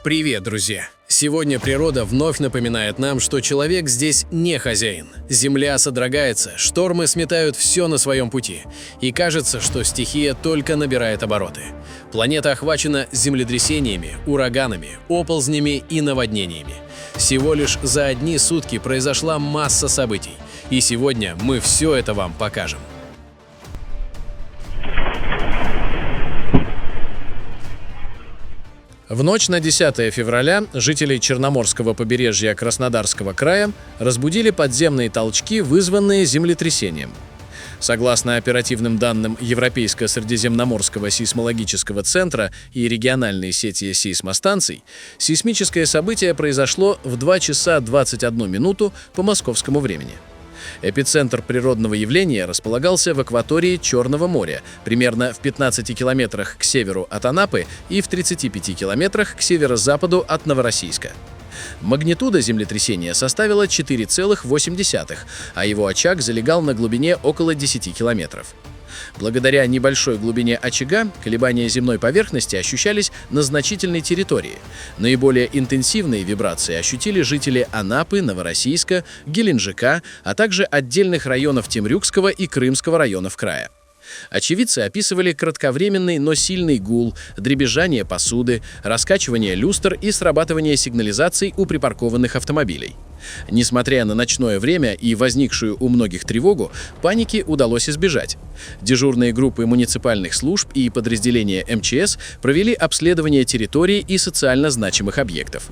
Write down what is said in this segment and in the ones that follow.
Привет, друзья! Сегодня природа вновь напоминает нам, что человек здесь не хозяин. Земля содрогается, штормы сметают все на своем пути. И кажется, что стихия только набирает обороты. Планета охвачена землетрясениями, ураганами, оползнями и наводнениями. Всего лишь за одни сутки произошла масса событий. И сегодня мы все это вам покажем. В ночь на 10 февраля жителей Черноморского побережья Краснодарского края разбудили подземные толчки, вызванные землетрясением. Согласно оперативным данным Европейско-Средиземноморского сейсмологического центра и региональной сети сейсмостанций, сейсмическое событие произошло в 2 часа 21 минуту по московскому времени. Эпицентр природного явления располагался в акватории Черного моря, примерно в 15 километрах к северу от Анапы и в 35 километрах к северо-западу от Новороссийска. Магнитуда землетрясения составила 4,8, а его очаг залегал на глубине около 10 километров. Благодаря небольшой глубине очага колебания земной поверхности ощущались на значительной территории. Наиболее интенсивные вибрации ощутили жители Анапы, Новороссийска, Геленджика, а также отдельных районов Темрюкского и Крымского районов края. Очевидцы описывали кратковременный, но сильный гул, дребезжание посуды, раскачивание люстр и срабатывание сигнализаций у припаркованных автомобилей. Несмотря на ночное время и возникшую у многих тревогу, паники удалось избежать. Дежурные группы муниципальных служб и подразделения МЧС провели обследование территории и социально значимых объектов.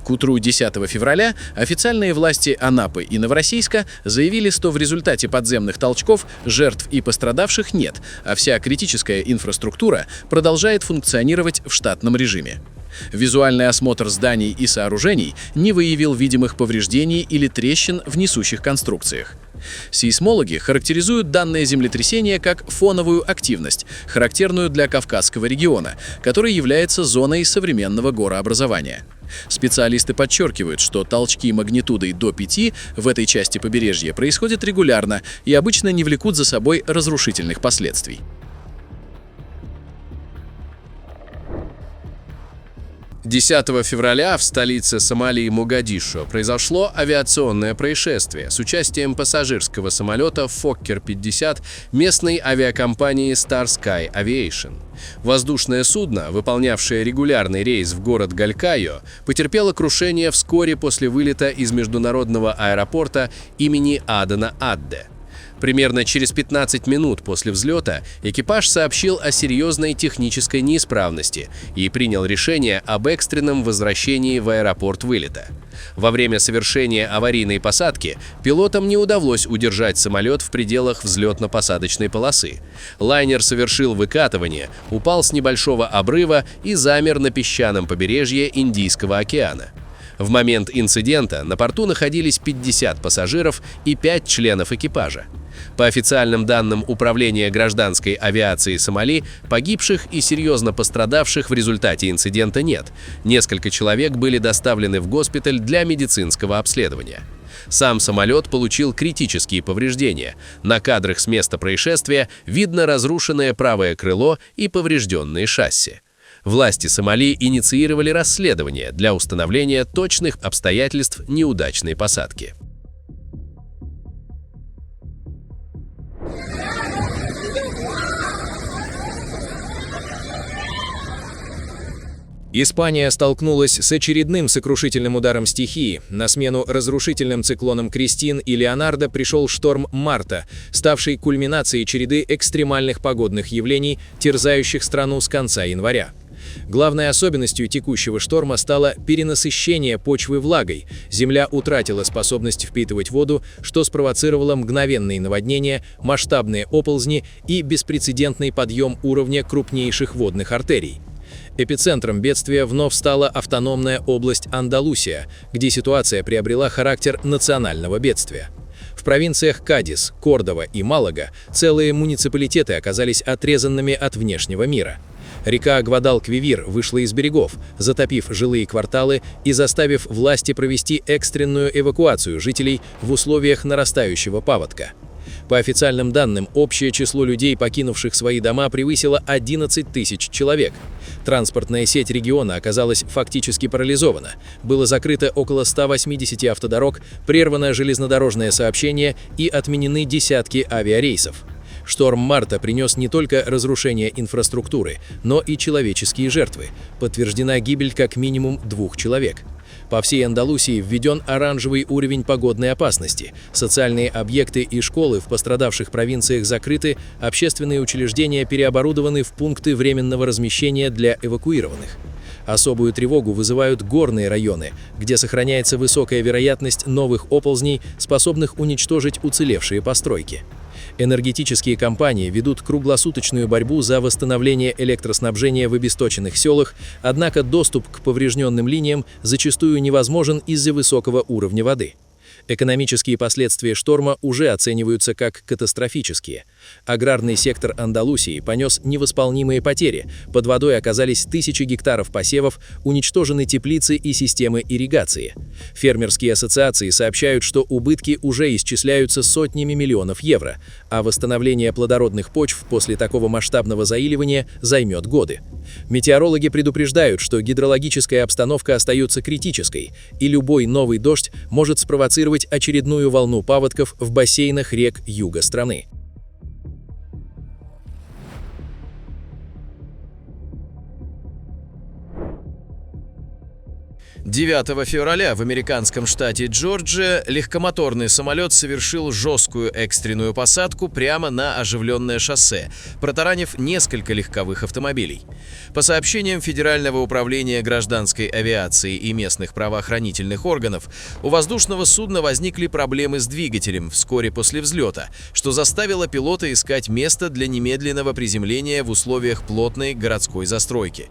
К утру 10 февраля официальные власти Анапы и Новороссийска заявили, что в результате подземных толчков жертв и пострадавших нет, а вся критическая инфраструктура продолжает функционировать в штатном режиме. Визуальный осмотр зданий и сооружений не выявил видимых повреждений или трещин в несущих конструкциях. Сейсмологи характеризуют данное землетрясение как фоновую активность, характерную для Кавказского региона, который является зоной современного горообразования. Специалисты подчеркивают, что толчки магнитудой до 5 в этой части побережья происходят регулярно и обычно не влекут за собой разрушительных последствий. 10 февраля в столице Сомали Могадишо произошло авиационное происшествие с участием пассажирского самолета Fokker-50 местной авиакомпании Star Sky Aviation. Воздушное судно, выполнявшее регулярный рейс в город Галькайо, потерпело крушение вскоре после вылета из международного аэропорта имени Адена Адде. Примерно через 15 минут после взлета экипаж сообщил о серьезной технической неисправности и принял решение об экстренном возвращении в аэропорт вылета. Во время совершения аварийной посадки пилотам не удалось удержать самолет в пределах взлетно-посадочной полосы. Лайнер совершил выкатывание, упал с небольшого обрыва и замер на песчаном побережье Индийского океана. В момент инцидента на борту находились 50 пассажиров и 5 членов экипажа. По официальным данным Управления гражданской авиации Сомали, погибших и серьезно пострадавших в результате инцидента нет. Несколько человек были доставлены в госпиталь для медицинского обследования. Сам самолет получил критические повреждения. На кадрах с места происшествия видно разрушенное правое крыло и поврежденные шасси. Власти Сомали инициировали расследование для установления точных обстоятельств неудачной посадки. Испания столкнулась с очередным сокрушительным ударом стихии. На смену разрушительным циклонам Кристин и Леонардо пришел шторм Марта, ставший кульминацией череды экстремальных погодных явлений, терзающих страну с конца января. Главной особенностью текущего шторма стало перенасыщение почвы влагой. Земля утратила способность впитывать воду, что спровоцировало мгновенные наводнения, масштабные оползни и беспрецедентный подъем уровня крупнейших водных артерий. Эпицентром бедствия вновь стала автономная область Андалусия, где ситуация приобрела характер национального бедствия. В провинциях Кадис, Кордова и Малага целые муниципалитеты оказались отрезанными от внешнего мира. Река Гвадалквивир вышла из берегов, затопив жилые кварталы и заставив власти провести экстренную эвакуацию жителей в условиях нарастающего паводка. По официальным данным, общее число людей, покинувших свои дома, превысило 11 тысяч человек. Транспортная сеть региона оказалась фактически парализована. Было закрыто около 180 автодорог, прервано железнодорожное сообщение и отменены десятки авиарейсов. Шторм Марта принес не только разрушение инфраструктуры, но и человеческие жертвы. Подтверждена гибель как минимум 2 человек. По всей Андалусии введен оранжевый уровень погодной опасности. Социальные объекты и школы в пострадавших провинциях закрыты, общественные учреждения переоборудованы в пункты временного размещения для эвакуированных. Особую тревогу вызывают горные районы, где сохраняется высокая вероятность новых оползней, способных уничтожить уцелевшие постройки. Энергетические компании ведут круглосуточную борьбу за восстановление электроснабжения в обесточенных селах, однако доступ к поврежденным линиям зачастую невозможен из-за высокого уровня воды. Экономические последствия шторма уже оцениваются как катастрофические. Аграрный сектор Андалусии понес невосполнимые потери. Под водой оказались тысячи гектаров посевов, уничтожены теплицы и системы ирригации. Фермерские ассоциации сообщают, что убытки уже исчисляются сотнями миллионов евро, а восстановление плодородных почв после такого масштабного заиливания займет годы. Метеорологи предупреждают, что гидрологическая обстановка остается критической, и любой новый дождь может спровоцировать очередную волну паводков в бассейнах рек юга страны. 9 февраля в американском штате Джорджия легкомоторный самолет совершил жесткую экстренную посадку прямо на оживленное шоссе, протаранив несколько легковых автомобилей. По сообщениям Федерального управления гражданской авиации и местных правоохранительных органов, у воздушного судна возникли проблемы с двигателем вскоре после взлета, что заставило пилота искать место для немедленного приземления в условиях плотной городской застройки.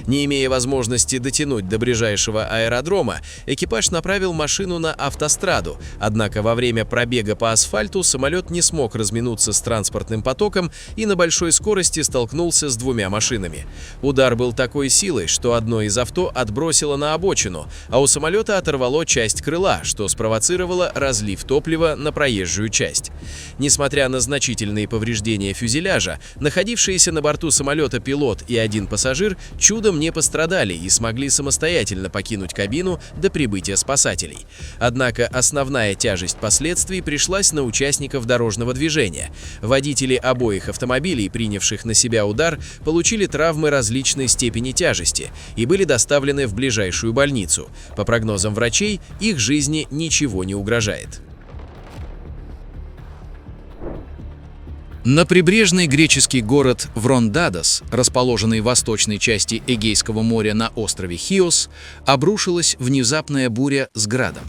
Не имея возможности дотянуть до ближайшего аэродрома, экипаж направил машину на автостраду, однако во время пробега по асфальту самолет не смог разминуться с транспортным потоком и на большой скорости столкнулся с 2 машинами. Удар был такой силой, что одно из авто отбросило на обочину, а у самолета оторвало часть крыла, что спровоцировало разлив топлива на проезжую часть. Несмотря на значительные повреждения фюзеляжа, находившиеся на борту самолета пилот и 1 пассажир чудом не пострадали и смогли самостоятельно покинуть кабину до прибытия спасателей. Однако основная тяжесть последствий пришлась на участников дорожного движения. Водители обоих автомобилей, принявших на себя удар, получили травмы различной степени тяжести и были доставлены в ближайшую больницу. По прогнозам врачей, их жизни ничего не угрожает. На прибрежный греческий город Врондадос, расположенный в восточной части Эгейского моря на острове Хиос, обрушилась внезапная буря с градом.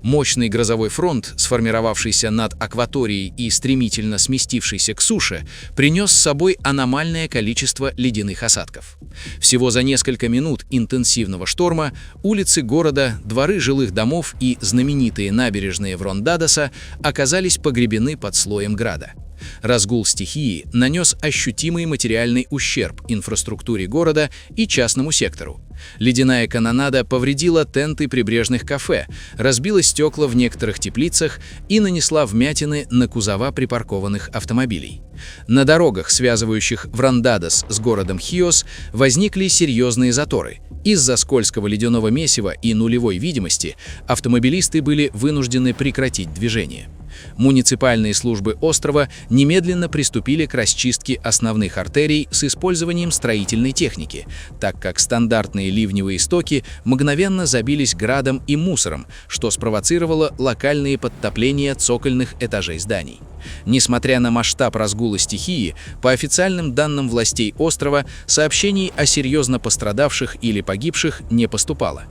Мощный грозовой фронт, сформировавшийся над акваторией и стремительно сместившийся к суше, принес с собой аномальное количество ледяных осадков. Всего за несколько минут интенсивного шторма улицы города, дворы жилых домов и знаменитые набережные Врондадоса оказались погребены под слоем града. Разгул стихии нанес ощутимый материальный ущерб инфраструктуре города и частному сектору. Ледяная канонада повредила тенты прибрежных кафе, разбила стекла в некоторых теплицах и нанесла вмятины на кузова припаркованных автомобилей. На дорогах, связывающих Врондадос с городом Хиос, возникли серьезные заторы. Из-за скользкого ледяного месива и нулевой видимости автомобилисты были вынуждены прекратить движение. Муниципальные службы острова немедленно приступили к расчистке основных артерий с использованием строительной техники, так как стандартные ливневые стоки мгновенно забились градом и мусором, что спровоцировало локальные подтопления цокольных этажей зданий. Несмотря на масштаб разгула стихии, по официальным данным властей острова, сообщений о серьезно пострадавших или погибших не поступало.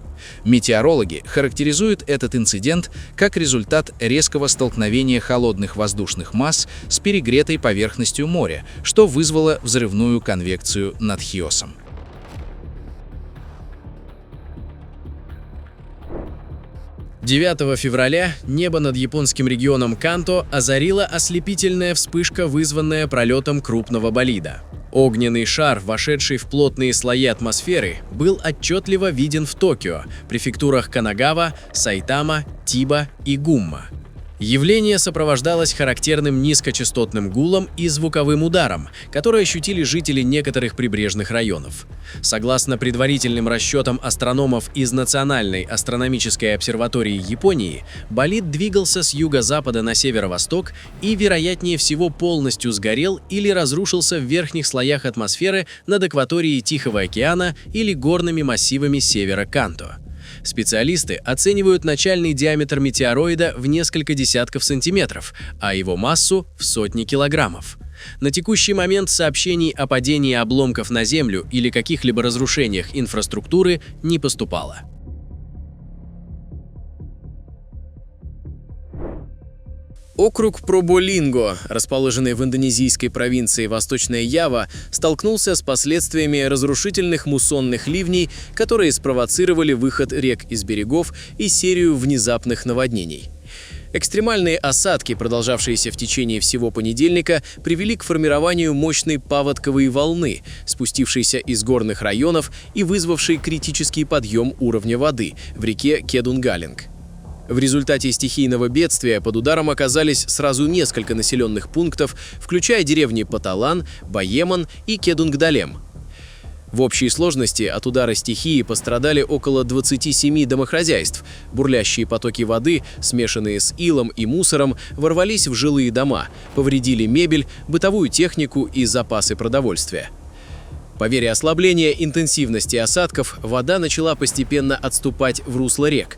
Метеорологи характеризуют этот инцидент как результат резкого столкновения холодных воздушных масс с перегретой поверхностью моря, что вызвало взрывную конвекцию над Хиосом. «9 февраля небо над японским регионом Канто озарила ослепительная вспышка, вызванная пролетом крупного болида. Огненный шар, вошедший в плотные слои атмосферы, был отчетливо виден в Токио, префектурах Канагава, Сайтама, Тиба и Гумма. Явление сопровождалось характерным низкочастотным гулом и звуковым ударом, которые ощутили жители некоторых прибрежных районов. Согласно предварительным расчетам астрономов из Национальной астрономической обсерватории Японии, болид двигался с юго-запада на северо-восток и, вероятнее всего, полностью сгорел или разрушился в верхних слоях атмосферы над акваторией Тихого океана или горными массивами севера Канто. Специалисты оценивают начальный диаметр метеороида в несколько десятков сантиметров, а его массу в сотни килограммов. На текущий момент сообщений о падении обломков на Землю или каких-либо разрушениях инфраструктуры не поступало. Округ Проболинго, расположенный в индонезийской провинции Восточная Ява, столкнулся с последствиями разрушительных муссонных ливней, которые спровоцировали выход рек из берегов и серию внезапных наводнений. Экстремальные осадки, продолжавшиеся в течение всего понедельника, привели к формированию мощной паводковой волны, спустившейся из горных районов и вызвавшей критический подъем уровня воды в реке Кедунгалинг. В результате стихийного бедствия под ударом оказались сразу несколько населенных пунктов, включая деревни Паталан, Баеман и Кедунгдалем. В общей сложности от удара стихии пострадали около 27 домохозяйств. Бурлящие потоки воды, смешанные с илом и мусором, ворвались в жилые дома, повредили мебель, бытовую технику и запасы продовольствия. По мере ослабления интенсивности осадков вода начала постепенно отступать в русло рек.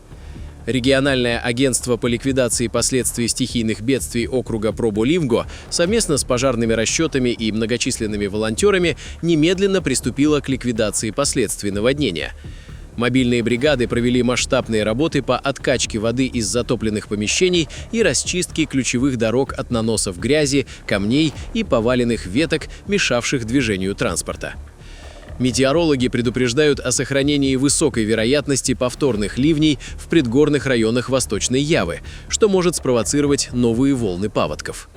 Региональное агентство по ликвидации последствий стихийных бедствий округа Проболинго совместно с пожарными расчетами и многочисленными волонтерами немедленно приступило к ликвидации последствий наводнения. Мобильные бригады провели масштабные работы по откачке воды из затопленных помещений и расчистке ключевых дорог от наносов грязи, камней и поваленных веток, мешавших движению транспорта. Метеорологи предупреждают о сохранении высокой вероятности повторных ливней в предгорных районах Восточной Явы, что может спровоцировать новые волны паводков.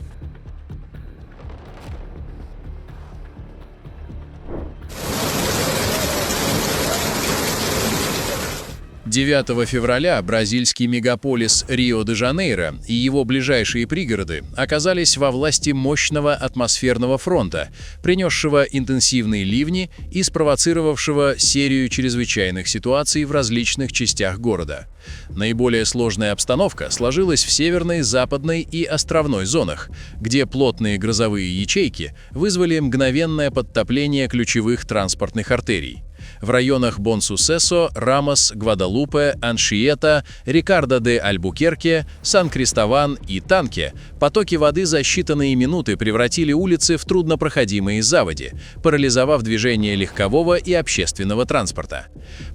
9 февраля бразильский мегаполис Рио-де-Жанейро и его ближайшие пригороды оказались во власти мощного атмосферного фронта, принесшего интенсивные ливни и спровоцировавшего серию чрезвычайных ситуаций в различных частях города. Наиболее сложная обстановка сложилась в северной, западной и островной зонах, где плотные грозовые ячейки вызвали мгновенное подтопление ключевых транспортных артерий. В районах Бон-Сусесо, Рамос, Гвадалупе, Аншиета, Рикардо-де-Альбукерке, Сан-Кристован и Танке потоки воды за считанные минуты превратили улицы в труднопроходимые заводи, парализовав движение легкового и общественного транспорта.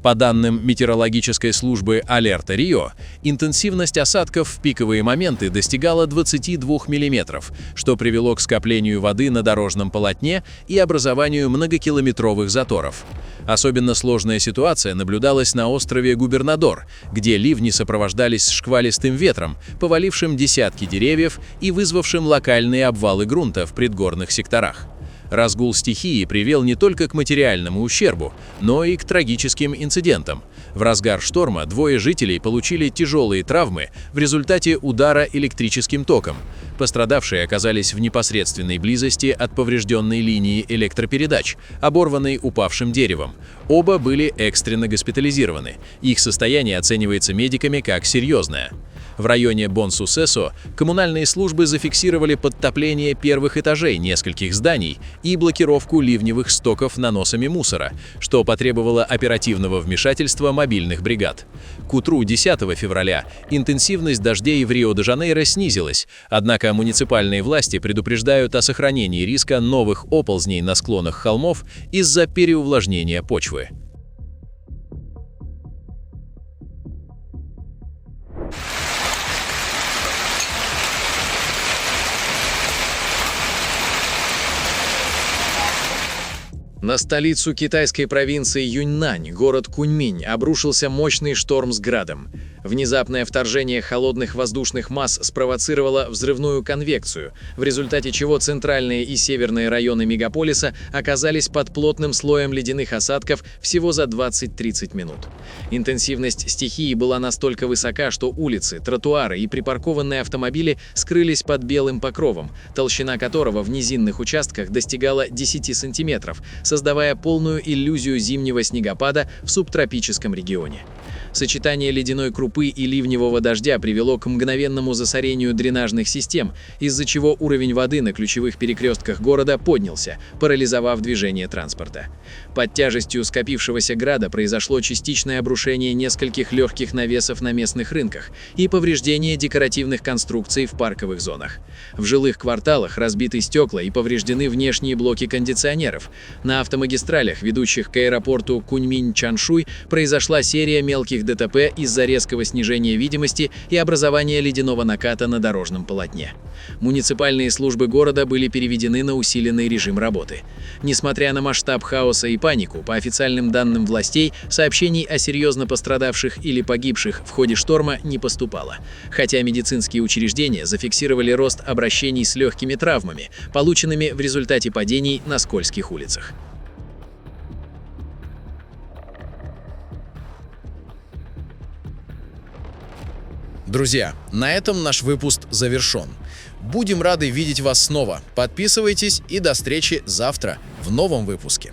По данным метеорологической службы Алерта Рио, интенсивность осадков в пиковые моменты достигала 22 мм, что привело к скоплению воды на дорожном полотне и образованию многокилометровых заторов. Особенно сложная ситуация наблюдалась на острове Губернадор, где ливни сопровождались шквалистым ветром, повалившим десятки деревьев и вызвавшим локальные обвалы грунта в предгорных секторах. Разгул стихии привел не только к материальному ущербу, но и к трагическим инцидентам. В разгар шторма двое жителей получили тяжелые травмы в результате удара электрическим током. Пострадавшие оказались в непосредственной близости от поврежденной линии электропередач, оборванной упавшим деревом. Оба были экстренно госпитализированы. Их состояние оценивается медиками как серьезное. В районе Бон-Сусесо коммунальные службы зафиксировали подтопление первых этажей нескольких зданий и блокировку ливневых стоков наносами мусора, что потребовало оперативного вмешательства мобильных бригад. К утру 10 февраля интенсивность дождей в Рио-де-Жанейро снизилась, однако муниципальные власти предупреждают о сохранении риска новых оползней на склонах холмов из-за переувлажнения почвы. На столицу китайской провинции Юньнань, город Куньминь, обрушился мощный шторм с градом. Внезапное вторжение холодных воздушных масс спровоцировало взрывную конвекцию, в результате чего центральные и северные районы мегаполиса оказались под плотным слоем ледяных осадков всего за 20-30 минут. Интенсивность стихии была настолько высока, что улицы, тротуары и припаркованные автомобили скрылись под белым покровом, толщина которого в низинных участках достигала 10 сантиметров, создавая полную иллюзию зимнего снегопада в субтропическом регионе. Сочетание ледяной крупы и ливневого дождя привело к мгновенному засорению дренажных систем, из-за чего уровень воды на ключевых перекрестках города поднялся, парализовав движение транспорта. Под тяжестью скопившегося града произошло частичное обрушение нескольких легких навесов на местных рынках и повреждение декоративных конструкций в парковых зонах. В жилых кварталах разбиты стекла и повреждены внешние блоки кондиционеров. На автомагистралях, ведущих к аэропорту Куньминь-Чаншуй, произошла серия мелких ДТП из-за резкого снижения видимости и образования ледяного наката на дорожном полотне. Муниципальные службы города были переведены на усиленный режим работы. Несмотря на масштаб хаоса и панику, по официальным данным властей, сообщений о серьезно пострадавших или погибших в ходе шторма не поступало, хотя медицинские учреждения зафиксировали рост обращений с легкими травмами, полученными в результате падений на скользких улицах. Друзья, на этом наш выпуск завершен. Будем рады видеть вас снова. Подписывайтесь и до встречи завтра в новом выпуске.